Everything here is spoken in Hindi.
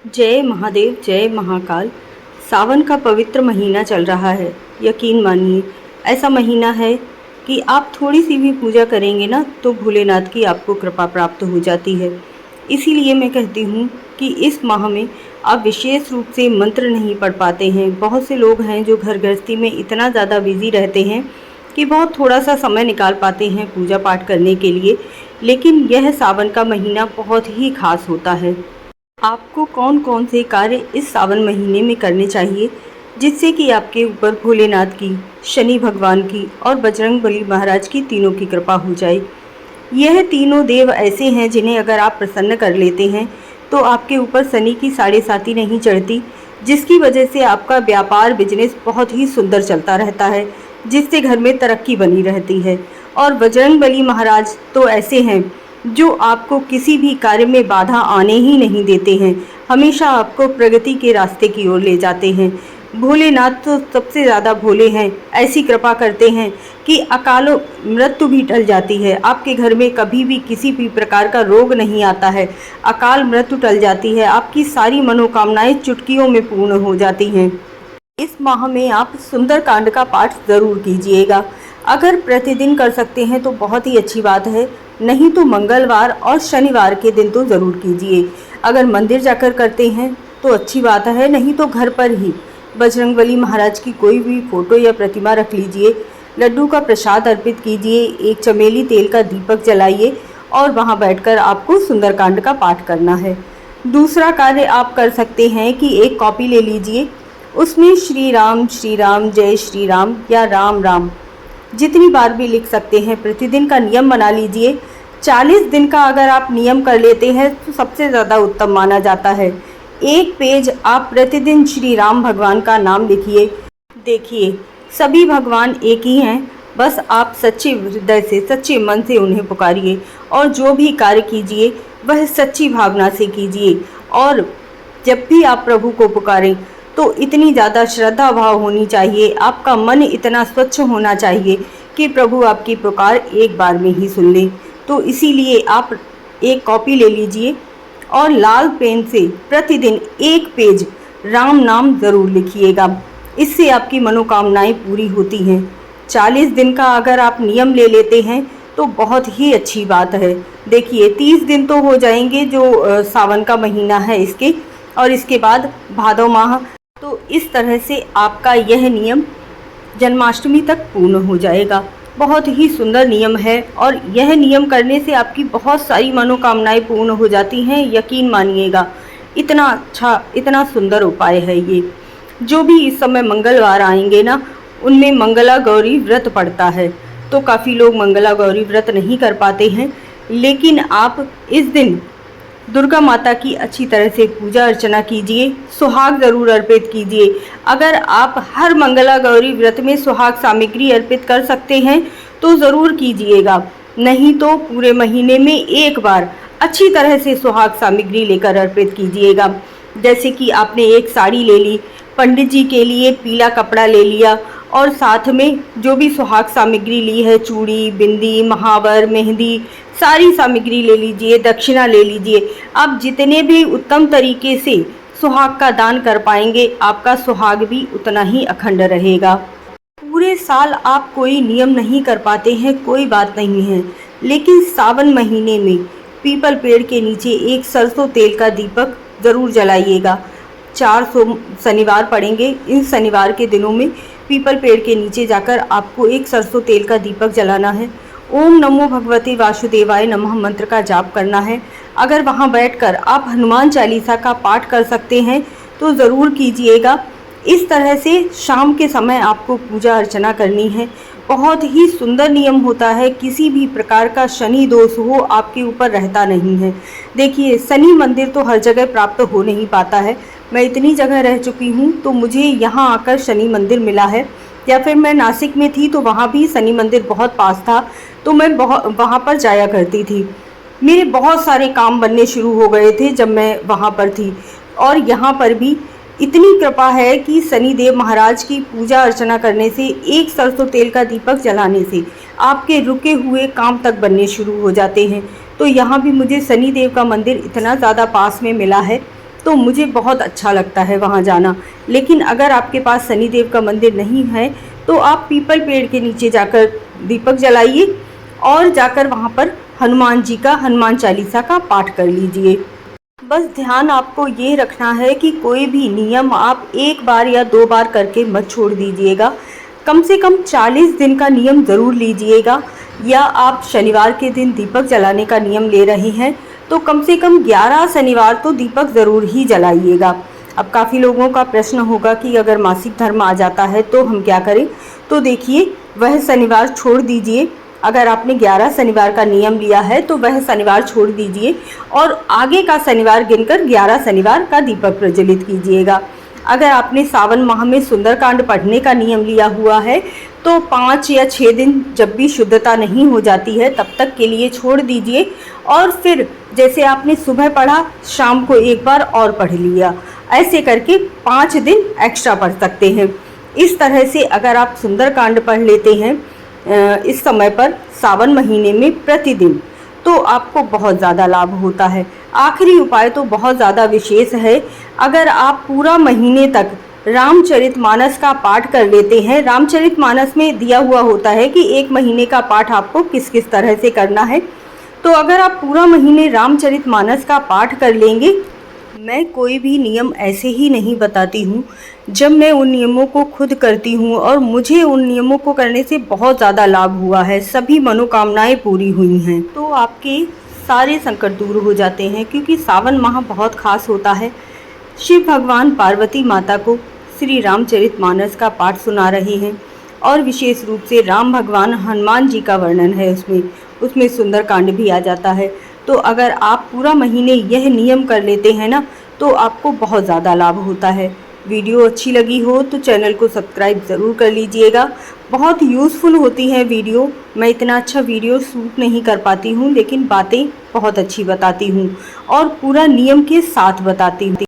जय महादेव, जय महाकाल। सावन का पवित्र महीना चल रहा है। यकीन मानिए, ऐसा महीना है कि आप थोड़ी सी भी पूजा करेंगे ना तो भोलेनाथ की आपको कृपा प्राप्त हो जाती है। इसीलिए मैं कहती हूँ कि इस माह में आप विशेष रूप से मंत्र नहीं पढ़ पाते हैं। बहुत से लोग हैं जो घर गृहस्थी में इतना ज़्यादा बिजी रहते हैं कि बहुत थोड़ा सा समय निकाल पाते हैं पूजा पाठ करने के लिए। लेकिन यह सावन का महीना बहुत ही खास होता है। आपको कौन कौन से कार्य इस सावन महीने में करने चाहिए जिससे कि आपके ऊपर भोलेनाथ की, शनि भगवान की और बजरंग बली महाराज की तीनों की कृपा हो जाए। यह तीनों देव ऐसे हैं जिन्हें अगर आप प्रसन्न कर लेते हैं तो आपके ऊपर शनि की साढ़े साती नहीं चढ़ती, जिसकी वजह से आपका व्यापार बिजनेस बहुत ही सुंदर चलता रहता है, जिससे घर में तरक्की बनी रहती है। और बजरंग बली महाराज तो ऐसे हैं जो आपको किसी भी कार्य में बाधा आने ही नहीं देते हैं, हमेशा आपको प्रगति के रास्ते की ओर ले जाते हैं। भोलेनाथ तो सबसे ज़्यादा भोले हैं, ऐसी कृपा करते हैं कि अकाल मृत्यु भी टल जाती है। आपके घर में कभी भी किसी भी प्रकार का रोग नहीं आता है, अकाल मृत्यु टल जाती है, आपकी सारी मनोकामनाएं चुटकियों में पूर्ण हो जाती हैं। इस माह में आप सुंदरकांड का पाठ ज़रूर कीजिएगा। अगर प्रतिदिन कर सकते हैं तो बहुत ही अच्छी बात है, नहीं तो मंगलवार और शनिवार के दिन तो ज़रूर कीजिए। अगर मंदिर जाकर करते हैं तो अच्छी बात है, नहीं तो घर पर ही बजरंगबली महाराज की कोई भी फोटो या प्रतिमा रख लीजिए, लड्डू का प्रसाद अर्पित कीजिए, एक चमेली तेल का दीपक जलाइए और वहां बैठकर आपको सुंदरकांड का पाठ करना है। दूसरा कार्य आप कर सकते हैं कि एक कॉपी ले लीजिए, उसमें श्री राम जय श्री राम या राम राम जितनी बार भी लिख सकते हैं प्रतिदिन का नियम बना लीजिए। 40 दिन का अगर आप नियम कर लेते हैं तो सबसे ज़्यादा उत्तम माना जाता है। एक पेज आप प्रतिदिन श्री राम भगवान का नाम लिखिए। देखिए, सभी भगवान एक ही हैं, बस आप सच्चे हृदय से, सच्चे मन से उन्हें पुकारिए और जो भी कार्य कीजिए वह सच्ची भावना से कीजिए। और जब भी आप प्रभु को पुकारें तो इतनी ज़्यादा श्रद्धा भाव होनी चाहिए, आपका मन इतना स्वच्छ होना चाहिए कि प्रभु आपकी पुकार एक बार में ही सुन लें। तो इसीलिए आप एक कॉपी ले लीजिए और लाल पेन से प्रतिदिन एक पेज राम नाम ज़रूर लिखिएगा, इससे आपकी मनोकामनाएं पूरी होती हैं। 40 दिन का अगर आप नियम ले लेते हैं तो बहुत ही अच्छी बात है। देखिए, 30 दिन तो हो जाएंगे जो सावन का महीना है इसके, और इसके बाद भादव माह। तो इस तरह से आपका यह नियम जन्माष्टमी तक पूर्ण हो जाएगा। बहुत ही सुंदर नियम है और यह नियम करने से आपकी बहुत सारी मनोकामनाएं पूर्ण हो जाती हैं। यकीन मानिएगा, इतना अच्छा, इतना सुंदर उपाय है ये। जो भी इस समय मंगलवार आएंगे ना, उनमें मंगला गौरी व्रत पड़ता है, तो काफ़ी लोग मंगला गौरी व्रत नहीं कर पाते हैं, लेकिन आप इस दिन दुर्गा माता की अच्छी तरह से पूजा अर्चना कीजिए, सुहाग ज़रूर अर्पित कीजिए। अगर आप हर मंगला गौरी व्रत में सुहाग सामग्री अर्पित कर सकते हैं तो ज़रूर कीजिएगा, नहीं तो पूरे महीने में एक बार अच्छी तरह से सुहाग सामग्री लेकर अर्पित कीजिएगा। जैसे कि आपने एक साड़ी ले ली, पंडित जी के लिए पीला कपड़ा ले लिया और साथ में जो भी सुहाग सामग्री ली है, चूड़ी, बिंदी, महावर, मेहंदी, सारी सामग्री ले लीजिए, दक्षिणा ले लीजिए। आप जितने भी उत्तम तरीके से सुहाग का दान कर पाएंगे, आपका सुहाग भी उतना ही अखंड रहेगा। पूरे साल आप कोई नियम नहीं कर पाते हैं, कोई बात नहीं है, लेकिन सावन महीने में पीपल पेड़ के नीचे एक सरसों तेल का दीपक ज़रूर जलाइएगा। 4 शनिवार पड़ेंगे, इन शनिवार के दिनों में पीपल पेड़ के नीचे जाकर आपको एक सरसों तेल का दीपक जलाना है। ओम नमो भगवते वासुदेवाय नमः मंत्र का जाप करना है। अगर वहां बैठकर आप हनुमान चालीसा का पाठ कर सकते हैं तो ज़रूर कीजिएगा। इस तरह से शाम के समय आपको पूजा अर्चना करनी है। बहुत ही सुंदर नियम होता है, किसी भी प्रकार का शनि दोष हो आपके ऊपर रहता नहीं है। देखिए, शनि मंदिर तो हर जगह प्राप्त हो नहीं पाता है। मैं इतनी जगह रह चुकी हूँ तो मुझे यहाँ आकर शनि मंदिर मिला है, या फिर मैं नासिक में थी तो वहाँ भी शनि मंदिर बहुत पास था, तो मैं वहाँ पर जाया करती थी। मेरे बहुत सारे काम बनने शुरू हो गए थे जब मैं वहाँ पर थी। और यहाँ पर भी इतनी कृपा है कि शनिदेव महाराज की पूजा अर्चना करने से, एक सरसों तेल का दीपक जलाने से आपके रुके हुए काम तक बनने शुरू हो जाते हैं। तो यहाँ भी मुझे शनिदेव का मंदिर इतना ज़्यादा पास में मिला है तो मुझे बहुत अच्छा लगता है वहाँ जाना। लेकिन अगर आपके पास शनिदेव का मंदिर नहीं है तो आप पीपल पेड़ के नीचे जाकर दीपक जलाइए और जाकर वहाँ पर हनुमान जी का हनुमान चालीसा का पाठ कर लीजिए। बस ध्यान आपको ये रखना है कि कोई भी नियम आप एक बार या 2 बार करके मत छोड़ दीजिएगा। कम से कम 40 दिन का नियम ज़रूर लीजिएगा। या आप शनिवार के दिन दीपक जलाने का नियम ले रहे हैं तो कम से कम 11 शनिवार तो दीपक ज़रूर ही जलाइएगा। अब काफ़ी लोगों का प्रश्न होगा कि अगर मासिक धर्म आ जाता है तो हम क्या करें? तो देखिए, वह शनिवार छोड़ दीजिए। अगर आपने 11 शनिवार का नियम लिया है तो वह शनिवार छोड़ दीजिए और आगे का शनिवार गिनकर 11 शनिवार का दीपक प्रज्वलित कीजिएगा। अगर आपने सावन माह में सुंदरकांड पढ़ने का नियम लिया हुआ है तो 5 या 6 दिन जब भी शुद्धता नहीं हो जाती है तब तक के लिए छोड़ दीजिए और फिर जैसे आपने सुबह पढ़ा, शाम को एक बार और पढ़ लिया। ऐसे करके 5 दिन एक्स्ट्रा पढ़ सकते हैं। इस तरह से अगर आप सुंदरकांड पढ़ लेते हैं इस समय पर सावन महीने में प्रतिदिन, तो आपको बहुत ज़्यादा लाभ होता है। आखिरी उपाय तो बहुत ज़्यादा विशेष है। अगर आप पूरा महीने तक रामचरितमानस का पाठ कर लेते हैं, रामचरितमानस में दिया हुआ होता है कि 1 महीने का पाठ आपको किस किस तरह से करना है। तो अगर आप पूरा महीने रामचरितमानस का पाठ कर लेंगे, मैं कोई भी नियम ऐसे ही नहीं बताती हूँ, जब मैं उन नियमों को खुद करती हूँ और मुझे उन नियमों को करने से बहुत ज़्यादा लाभ हुआ है, सभी मनोकामनाएं पूरी हुई हैं, तो आपके सारे संकट दूर हो जाते हैं। क्योंकि सावन माह बहुत खास होता है। शिव भगवान पार्वती माता को श्री रामचरितमानस का पाठ सुना रहे हैं और विशेष रूप से राम भगवान हनुमान जी का वर्णन है उसमें सुंदरकांड भी आ जाता है। तो अगर आप पूरा महीने यह नियम कर लेते हैं ना तो आपको बहुत ज़्यादा लाभ होता है। वीडियो अच्छी लगी हो तो चैनल को सब्सक्राइब ज़रूर कर लीजिएगा। बहुत यूज़फुल होती है वीडियो। मैं इतना अच्छा वीडियो शूट नहीं कर पाती हूँ, लेकिन बातें बहुत अच्छी बताती हूँ और पूरा नियम के साथ बताती हूँ।